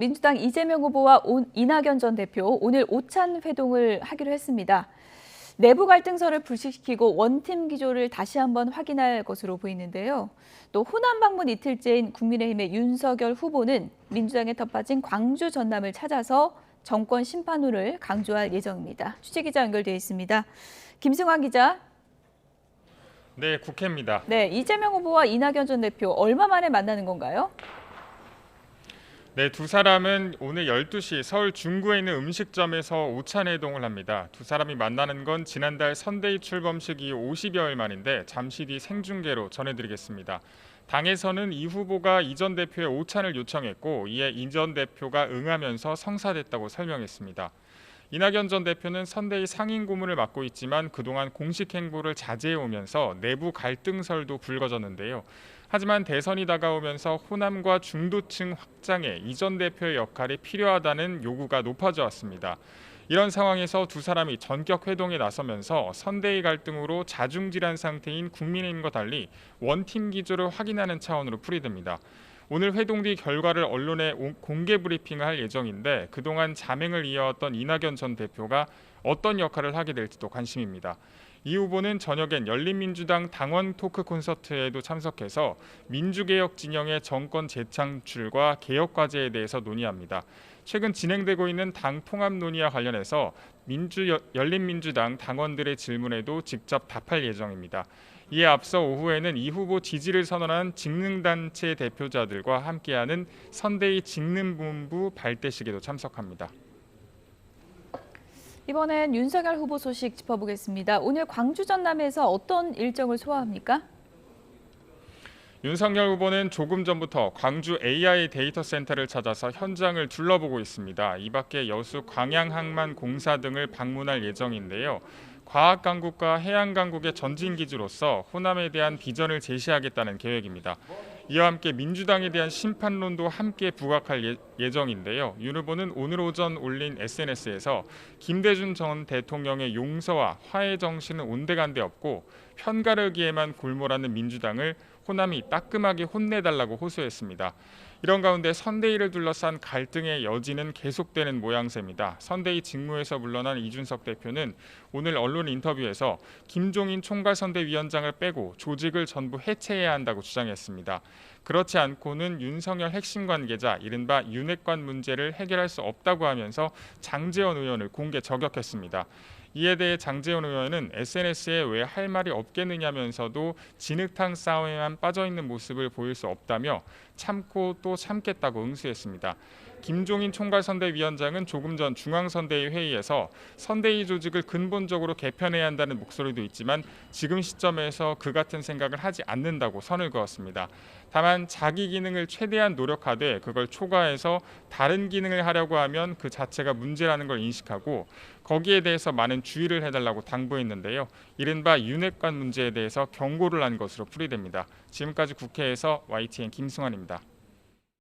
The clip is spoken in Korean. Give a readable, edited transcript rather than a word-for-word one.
민주당 이재명 후보와 이낙연 전 대표 오늘 오찬 회동을 하기로 했습니다. 내부 갈등설을 불식시키고 원팀 기조를 다시 한번 확인할 것으로 보이는데요. 또 호남 방문 이틀째인 국민의힘의 윤석열 후보는 민주당에 텃빠진 광주 전남을 찾아서 정권 심판론을 강조할 예정입니다. 취재기자 연결되어 있습니다. 김승환 기자. 네, 국회입니다. 네, 이재명 후보와 이낙연 전 대표 얼마 만에 만나는 건가요? 네, 두 사람은 오늘 12시 서울 중구에 있는 음식점에서 오찬 회동을 합니다. 두 사람이 만나는 건 지난달 선대위 출범식 이후 50여일 만인데 잠시 뒤 생중계로 전해드리겠습니다. 당에서는 이 후보가 이 전 대표의 오찬을 요청했고 이에 이 전 대표가 응하면서 성사됐다고 설명했습니다. 이낙연 전 대표는 선대위 상임 고문을 맡고 있지만 그동안 공식 행보를 자제해오면서 내부 갈등설도 불거졌는데요. 하지만 대선이 다가오면서 호남과 중도층 확장에 이 전 대표의 역할이 필요하다는 요구가 높아져 왔습니다. 이런 상황에서 두 사람이 전격 회동에 나서면서 선대위 갈등으로 자중질환 상태인 국민의힘과 달리 원팀 기조를 확인하는 차원으로 풀이됩니다. 오늘 회동 뒤 결과를 언론에 공개 브리핑을 할 예정인데 그동안 자맹을 이어왔던 이낙연 전 대표가 어떤 역할을 하게 될지도 관심입니다. 이 후보는 저녁엔 열린민주당 당원 토크 콘서트에도 참석해서 민주개혁 진영의 정권 재창출과 개혁 과제에 대해서 논의합니다. 최근 진행되고 있는 당 통합 논의와 관련해서 열린민주당 당원들의 질문에도 직접 답할 예정입니다. 이에 앞서 오후에는 이 후보 지지를 선언한 직능단체 대표자들과 함께하는 선대위 직능본부 발대식에도 참석합니다. 이번엔 윤석열 후보 소식 짚어보겠습니다. 오늘 광주 전남에서 어떤 일정을 소화합니까? 윤석열 후보는 조금 전부터 광주 AI 데이터 센터를 찾아서 현장을 둘러보고 있습니다. 이 밖에 여수 광양항만공사 등을 방문할 예정인데요. 과학강국과 해양강국의 전진기지로서 호남에 대한 비전을 제시하겠다는 계획입니다. 이와 함께 민주당에 대한 심판론도 함께 부각할 예정인데요. 윤 후보는 오늘 오전 올린 SNS에서 김대중 전 대통령의 용서와 화해 정신은 온데간데 없고 편가르기에만 골몰하는 민주당을 호남이 따끔하게 혼내달라고 호소했습니다. 이런 가운데 선대위를 둘러싼 갈등의 여지는 계속되는 모양새입니다. 선대위 직무에서 물러난 이준석 대표는 오늘 언론 인터뷰에서 김종인 총괄선대위원장을 빼고 조직을 전부 해체해야 한다고 주장했습니다. 그렇지 않고는 윤석열 핵심 관계자 이른바 윤핵관 문제를 해결할 수 없다고 하면서 장제원 의원을 공개 저격했습니다. 이에 대해 장제원 의원은 SNS에 왜 할 말이 없겠느냐면서도 진흙탕 싸움에만 빠져있는 모습을 보일 수 없다며 참고 또 참겠다고 응수했습니다. 김종인 총괄선대위원장은 조금 전 중앙선대위 회의에서 선대위 조직을 근본적으로 개편해야 한다는 목소리도 있지만 지금 시점에서 그 같은 생각을 하지 않는다고 선을 그었습니다. 다만 자기 기능을 최대한 노력하되 그걸 초과해서 다른 기능을 하려고 하면 그 자체가 문제라는 걸 인식하고 거기에 대해서 많은 주의를 해달라고 당부했는데요. 이른바 윤핵관 문제에 대해서 경고를 한 것으로 풀이됩니다. 지금까지 국회에서 YTN 김승환입니다.